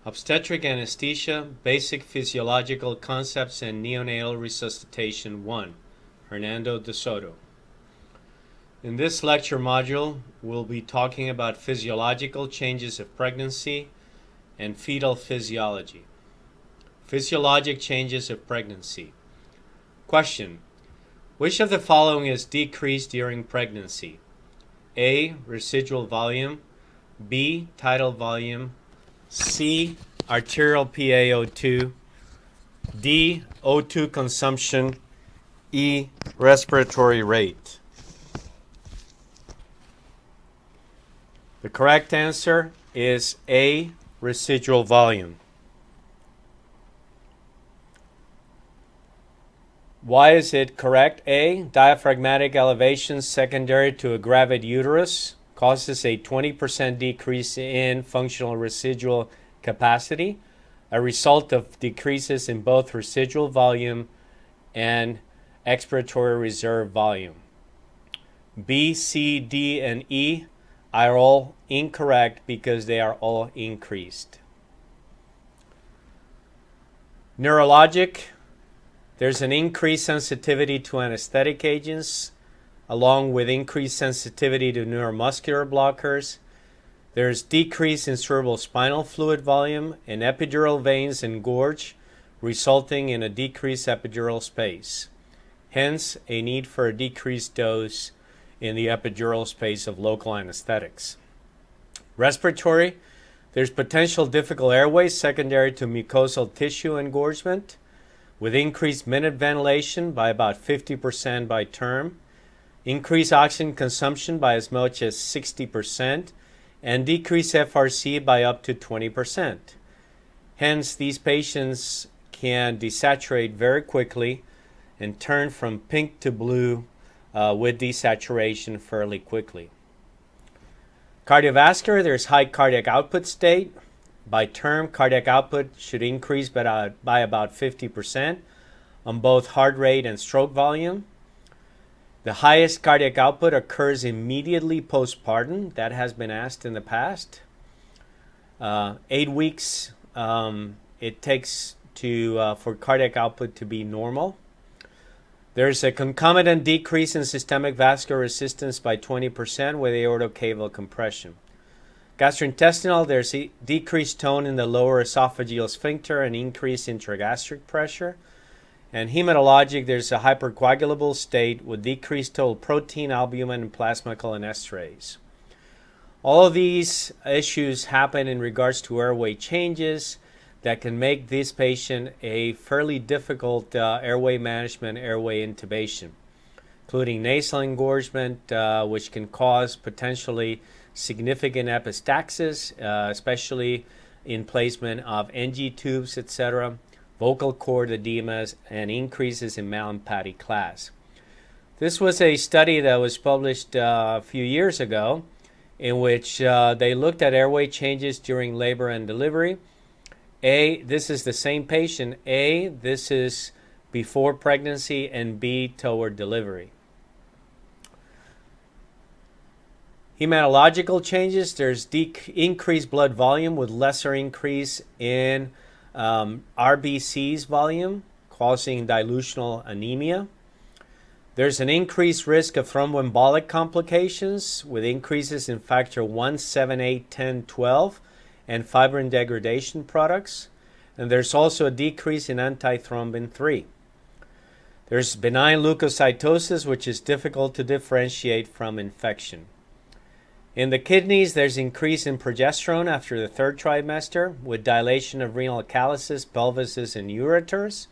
Obstetric Anesthesia, Basic Physiological Concepts and Neonatal Resuscitation 1, Hernando de Soto. In this lecture module, we'll be talking about physiological changes of pregnancy and fetal physiology. Physiologic changes of pregnancy. Question: which of the following is decreased during pregnancy? A. Residual volume. B. Tidal volume. C. Arterial PaO2. D. O2 consumption. E. Respiratory rate. The correct answer is A. Residual volume. Why is it correct? A. Diaphragmatic elevation secondary to a gravid uterus causes a 20% decrease in functional residual capacity, a result of decreases in both residual volume and expiratory reserve volume. B, C, D, and E are all incorrect because they are all increased. Neurologic. There's an increased sensitivity to anesthetic agents, along with increased sensitivity to neuromuscular blockers. There's decrease in cerebrospinal fluid volume and epidural veins engorge, resulting in a decreased epidural space. Hence, a need for a decreased dose in the epidural space of local anesthetics. Respiratory. There's potential difficult airways secondary to mucosal tissue engorgement, with increased minute ventilation by about 50% by term, increased oxygen consumption by as much as 60%, and decreased FRC by up to 20%. Hence, these patients can desaturate very quickly and turn from pink to blue with desaturation fairly quickly. Cardiovascular, there's high cardiac output state. By term, cardiac output should increase by about 50% on both heart rate and stroke volume. The highest cardiac output occurs immediately postpartum. That has been asked in the past. 8 weeks it takes for cardiac output to be normal. There's a concomitant decrease in systemic vascular resistance by 20% with aortocaval compression. Gastrointestinal, there's a decreased tone in the lower esophageal sphincter and increased intragastric pressure. And hematologic, there's a hypercoagulable state with decreased total protein, albumin, and plasma cholinesterase. All of these issues happen in regards to airway changes that can make this patient a fairly difficult airway management, airway intubation, including nasal engorgement, which can cause potentially significant epistaxis, especially in placement of NG tubes, etc., vocal cord edemas, and increases in Mallampati class. This was a study that was published a few years ago in which they looked at airway changes during labor and delivery. A, this is the same patient. A, this is before pregnancy, and B, toward delivery. Hematological changes, there's increased blood volume with lesser increase in RBC's volume, causing dilutional anemia. There's an increased risk of thromboembolic complications with increases in factor 1, 7, 8, 10, 12, and fibrin degradation products. And there's also a decrease in antithrombin 3. There's benign leukocytosis, which is difficult to differentiate from infection. In the kidneys, there's increase in progesterone after the third trimester with dilation of renal calyces, pelvises, and ureters.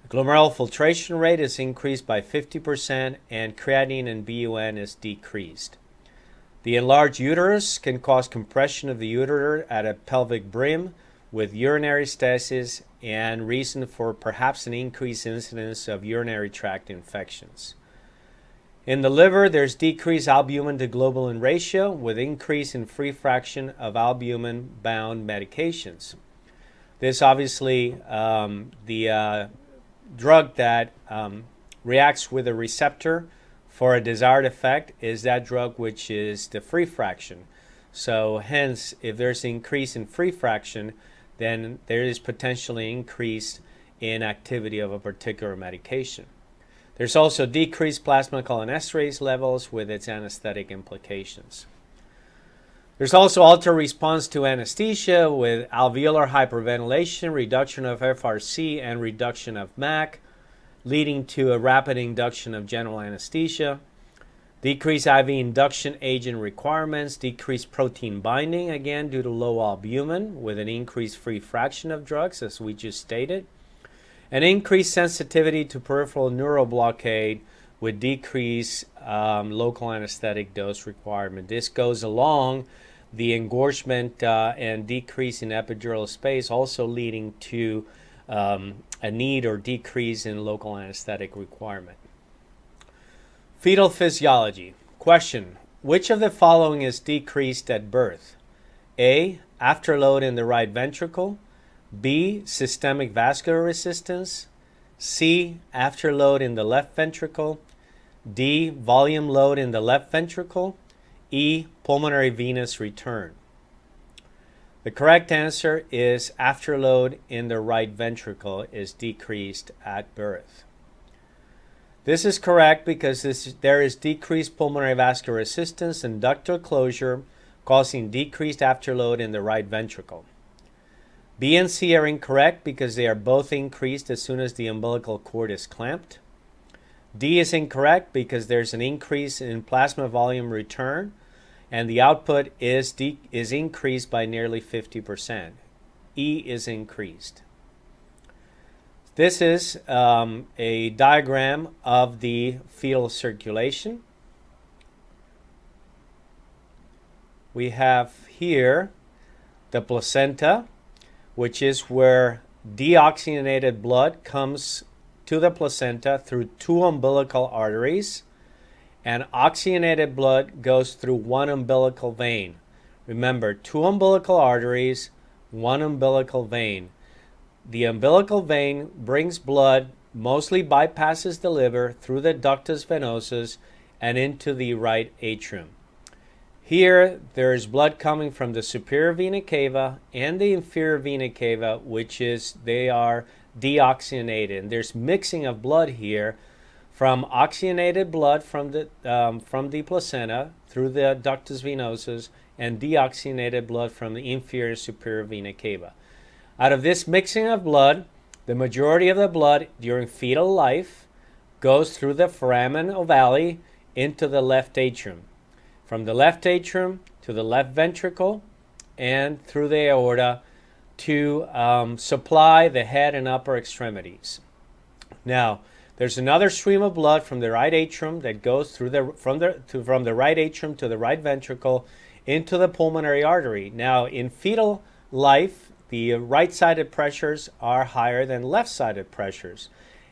Glomerular filtration rate is increased by 50% and creatinine and BUN is decreased. The enlarged uterus can cause compression of the ureter at a pelvic brim with urinary stasis and reason for perhaps an increased incidence of urinary tract infections. In the liver, there's decreased albumin to globulin ratio with increase in free fraction of albumin-bound medications. This obviously, the drug that reacts with a receptor for a desired effect is that drug which is the free fraction. So hence, if there's an increase in free fraction, then there is potentially increase in activity of a particular medication. There's also decreased plasma cholinesterase levels with its anesthetic implications. There's also altered response to anesthesia with alveolar hyperventilation, reduction of FRC, and reduction of MAC, leading to a rapid induction of general anesthesia. Decreased IV induction agent requirements, decreased protein binding, again due to low albumin with an increased free fraction of drugs, as we just stated. An increased sensitivity to peripheral neuroblockade with decreased local anesthetic dose requirement. This goes along the engorgement and decrease in epidural space, also leading to a need or decrease in local anesthetic requirement. Fetal physiology. Question: which of the following is decreased at birth? A. Afterload in the right ventricle. B. Systemic vascular resistance. C. Afterload in the left ventricle. D. Volume load in the left ventricle. E. Pulmonary venous return. The correct answer is afterload in the right ventricle is decreased at birth. This is correct because there is decreased pulmonary vascular resistance and ductal closure, causing decreased afterload in the right ventricle. B and C are incorrect because they are both increased as soon as the umbilical cord is clamped. D is incorrect because there's an increase in plasma volume return and the output is increased by nearly 50%. E is increased. This is a diagram of the fetal circulation. We have here the placenta, which is where deoxygenated blood comes to the placenta through 2 umbilical arteries, and oxygenated blood goes through 1 umbilical vein. Remember, 2 umbilical arteries, 1 umbilical vein. The umbilical vein brings blood, mostly bypasses the liver through the ductus venosus and into the right atrium. Here, there is blood coming from the superior vena cava and the inferior vena cava, they are deoxygenated. And there's mixing of blood here from oxygenated blood from the placenta through the ductus venosus and deoxygenated blood from the inferior superior vena cava. Out of this mixing of blood, the majority of the blood during fetal life goes through the foramen ovale into the left atrium. From the left atrium to the left ventricle and through the aorta to supply the head and upper extremities. Now, there's another stream of blood from the right atrium that goes from the right atrium to the right ventricle into the pulmonary artery. Now, in fetal life, the right-sided pressures are higher than left-sided pressures,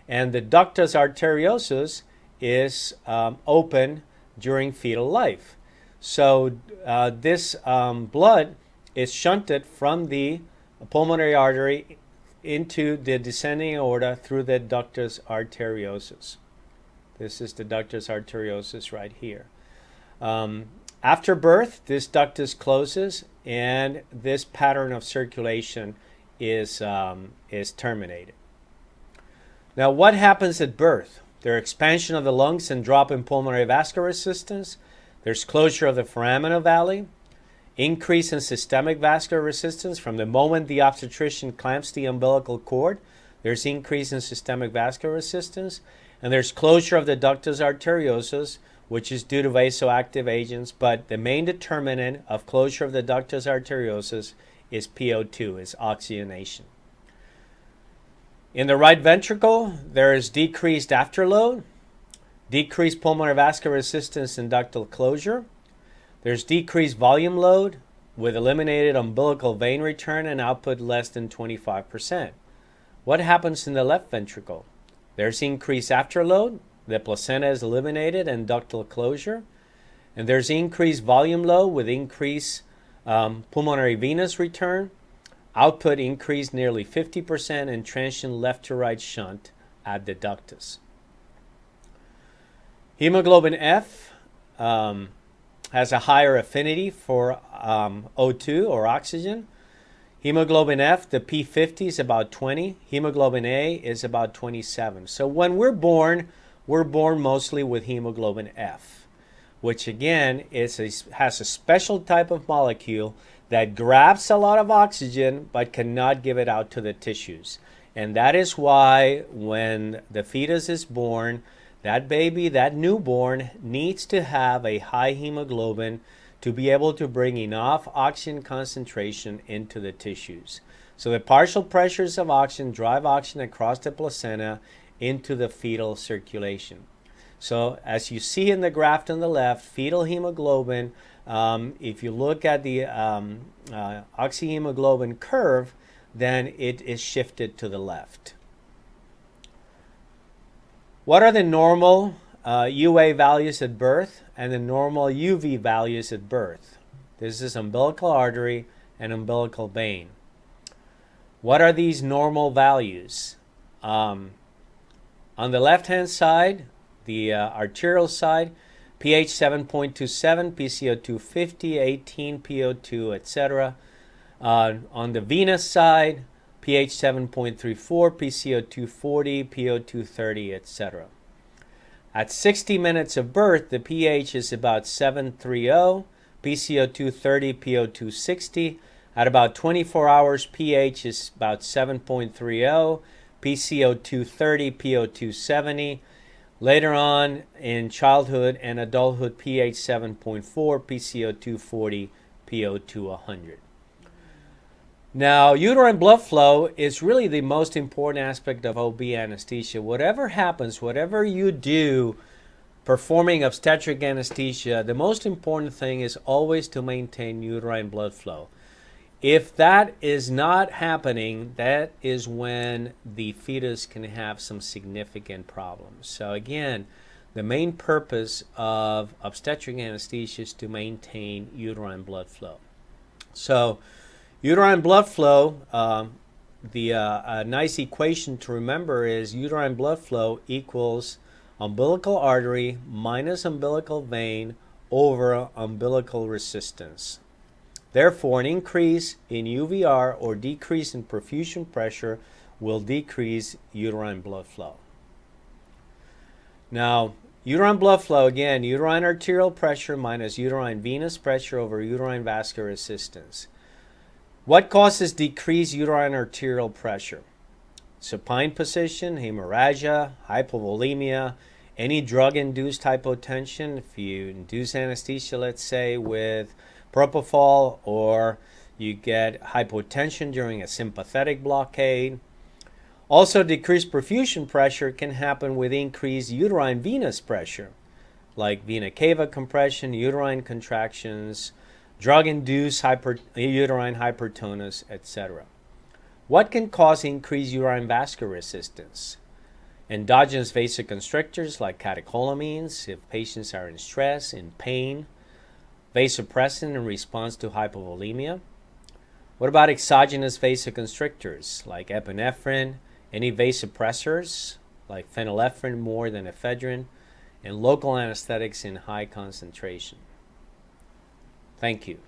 and the ductus arteriosus is open during fetal life. So this blood is shunted from the pulmonary artery into the descending aorta through the ductus arteriosus. This is the ductus arteriosus right here. After birth, this ductus closes and this pattern of circulation is terminated. Now, what happens at birth? There's expansion of the lungs and drop in pulmonary vascular resistance. There's closure of the foramen ovale, increase in systemic vascular resistance from the moment the obstetrician clamps the umbilical cord. There's increase in systemic vascular resistance, and there's closure of the ductus arteriosus, which is due to vasoactive agents, but the main determinant of closure of the ductus arteriosus is PO2, is oxygenation. In the right ventricle, there is decreased afterload, decreased pulmonary vascular resistance and ductal closure. There's decreased volume load with eliminated umbilical vein return and output less than 25%. What happens in the left ventricle? There's increased afterload, the placenta is eliminated and ductal closure, and there's increased volume load with increased pulmonary venous return, output increased nearly 50%, and transient left to right shunt at the ductus. Hemoglobin F has a higher affinity for O2 or oxygen. Hemoglobin F, the P50 is about 20. Hemoglobin A is about 27. So when we're born mostly with hemoglobin F, which again has a special type of molecule that grabs a lot of oxygen but cannot give it out to the tissues. And that is why when the fetus is born, that baby, that newborn, needs to have a high hemoglobin to be able to bring enough oxygen concentration into the tissues. So the partial pressures of oxygen drive oxygen across the placenta into the fetal circulation. So as you see in the graph on the left, fetal hemoglobin, if you look at the oxyhemoglobin curve, then it is shifted to the left. What are the normal UA values at birth and the normal UV values at birth? This is umbilical artery and umbilical vein. What are these normal values? On the left-hand side, the arterial side, pH 7.27, PCO2 50, 18, PO2, etc. On the venous side, pH 7.34, PCO2 40, PO2 30, etc. At 60 minutes of birth, the pH is about 730, PCO2 30, PO2 60. At about 24 hours, pH is about 7.30, PCO2 30, PO2 70. Later on in childhood and adulthood, pH 7.4, PCO2 40, PO2 100. Now, uterine blood flow is really the most important aspect of OB anesthesia. Whatever happens, whatever you do performing obstetric anesthesia, the most important thing is always to maintain uterine blood flow. If that is not happening, that is when the fetus can have some significant problems. So again, the main purpose of obstetric anesthesia is to maintain uterine blood flow. So uterine blood flow, a nice equation to remember is uterine blood flow equals umbilical artery minus umbilical vein over umbilical resistance. Therefore, an increase in UVR or decrease in perfusion pressure will decrease uterine blood flow. Now, uterine blood flow, again, uterine arterial pressure minus uterine venous pressure over uterine vascular resistance. What causes decreased uterine arterial pressure? Supine position, hemorrhagia, hypovolemia, any drug-induced hypotension. If you induce anesthesia, let's say, with propofol, or you get hypotension during a sympathetic blockade. Also, decreased perfusion pressure can happen with increased uterine venous pressure, like vena cava compression, uterine contractions, drug-induced uterine hypertonus, etc. What can cause increased uterine vascular resistance? Endogenous vasoconstrictors like catecholamines, if patients are in stress, in pain. Vasopressin in response to hypovolemia. What about exogenous vasoconstrictors like epinephrine, any vasopressors like phenylephrine more than ephedrine, and local anesthetics in high concentration? Thank you.